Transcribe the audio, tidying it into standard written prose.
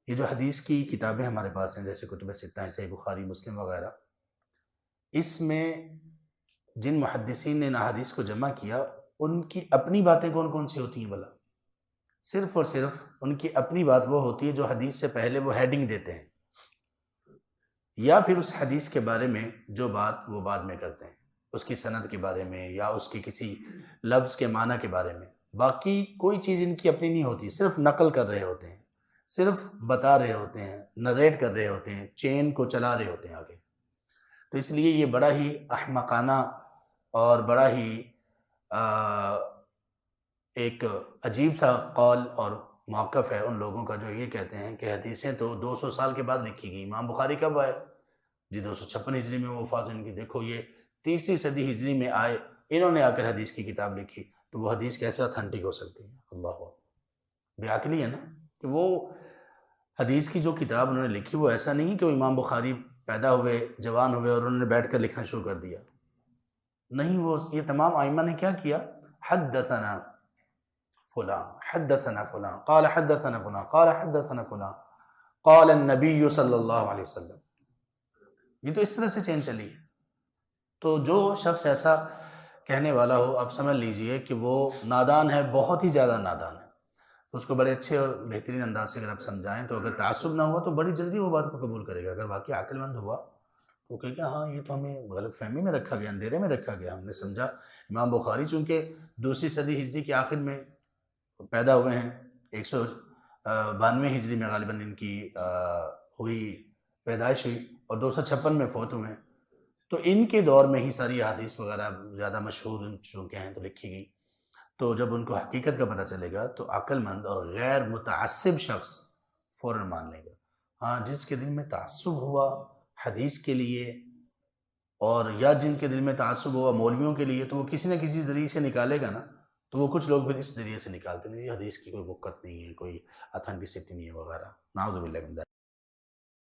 یہ جو حدیث کی کتابیں ہمارے پاس ہیں جیسے کتب ستہ ہیں، صحیح بخاری، مسلم وغیرہ، اس میں جن محدثین نے ان احادیث کو جمع کیا ان کی اپنی باتیں کون کون سی ہوتی ہیں بھلا؟ صرف اور صرف ان کی اپنی بات وہ ہوتی ہے جو حدیث سے پہلے وہ ہیڈنگ دیتے ہیں، یا پھر اس حدیث کے بارے میں جو بات وہ بعد میں کرتے ہیں، اس کی سند کے بارے میں یا اس کی کسی لفظ کے معنی کے بارے میں۔ باقی کوئی چیز ان کی اپنی نہیں ہوتی، صرف نقل کر رہے ہوتے ہیں، صرف بتا رہے ہوتے ہیں، نریٹ کر رہے ہوتے ہیں، چین کو چلا رہے ہوتے ہیں آگے۔ تو اس لیے یہ بڑا ہی احمقانہ اور بڑا ہی ایک عجیب سا قول اور موقف ہے ان لوگوں کا جو یہ کہتے ہیں کہ حدیثیں تو 200 سال کے بعد لکھی گئی۔ امام بخاری کب آئے؟ جی 256 ہجری میں وفات ان کی۔ دیکھو یہ تیسری صدی ہجری میں آئے، انہوں نے آ کر حدیث کی کتاب لکھی، تو وہ حدیث کیسے اتھینٹک ہو سکتی ہے؟ اللہ اکبر، بے عقلی ہے نا کہ وہ حدیث کی جو کتاب انہوں نے لکھی وہ ایسا نہیں کہ وہ امام بخاری پیدا ہوئے، جوان ہوئے اور انہوں نے بیٹھ کر لکھنا شروع کر دیا، نہیں، وہ یہ تمام ائمہ نے کیا کیا؟ حدثنا فلان، حدثنا فلان، قال حدثنا فلان، قال حدثنا فلان، قال النبی صلی اللہ علیہ وسلم، یہ تو اس طرح سے چین چلی ہے۔ تو جو شخص ایسا کہنے والا ہو، آپ سمجھ لیجئے کہ وہ نادان ہے، بہت ہی زیادہ نادان ہے۔ اس کو بڑے اچھے اور بہترین انداز سے اگر آپ سمجھائیں تو اگر تعصب نہ ہوا تو بڑی جلدی وہ بات کو قبول کرے گا۔ اگر واقعی عقل مند ہوا تو کہے گا ہاں یہ تو ہمیں غلط فہمی میں رکھا گیا، اندھیرے میں رکھا گیا، ہم نے سمجھا امام بخاری چونکہ دوسری صدی ہجری کے آخر میں پیدا ہوئے ہیں، 192 ہجری میں غالباً ان کی ہوئی پیدائش ہوئی اور 256 میں فوت ہوئے ہیں، تو ان کے دور میں ہی ساری احادیث وغیرہ زیادہ مشہور چونکہ ہیں تو لکھی گئی۔ تو جب ان کو حقیقت کا پتہ چلے گا تو عقل مند اور غیر متعصب شخص فوراً مان لے گا۔ ہاں جس کے دل میں تعصب ہوا حدیث کے لیے، اور یا جن کے دل میں تعصب ہوا مولویوں کے لیے، تو وہ کسی نہ کسی ذریعے سے نکالے گا نا۔ تو وہ کچھ لوگ پھر اس ذریعے سے نکالتے ہیں، یہ حدیث کی کوئی وقت نہیں ہے، کوئی اتھینٹسٹی نہیں ہے وغیرہ، نعوذ باللہ من ذلک۔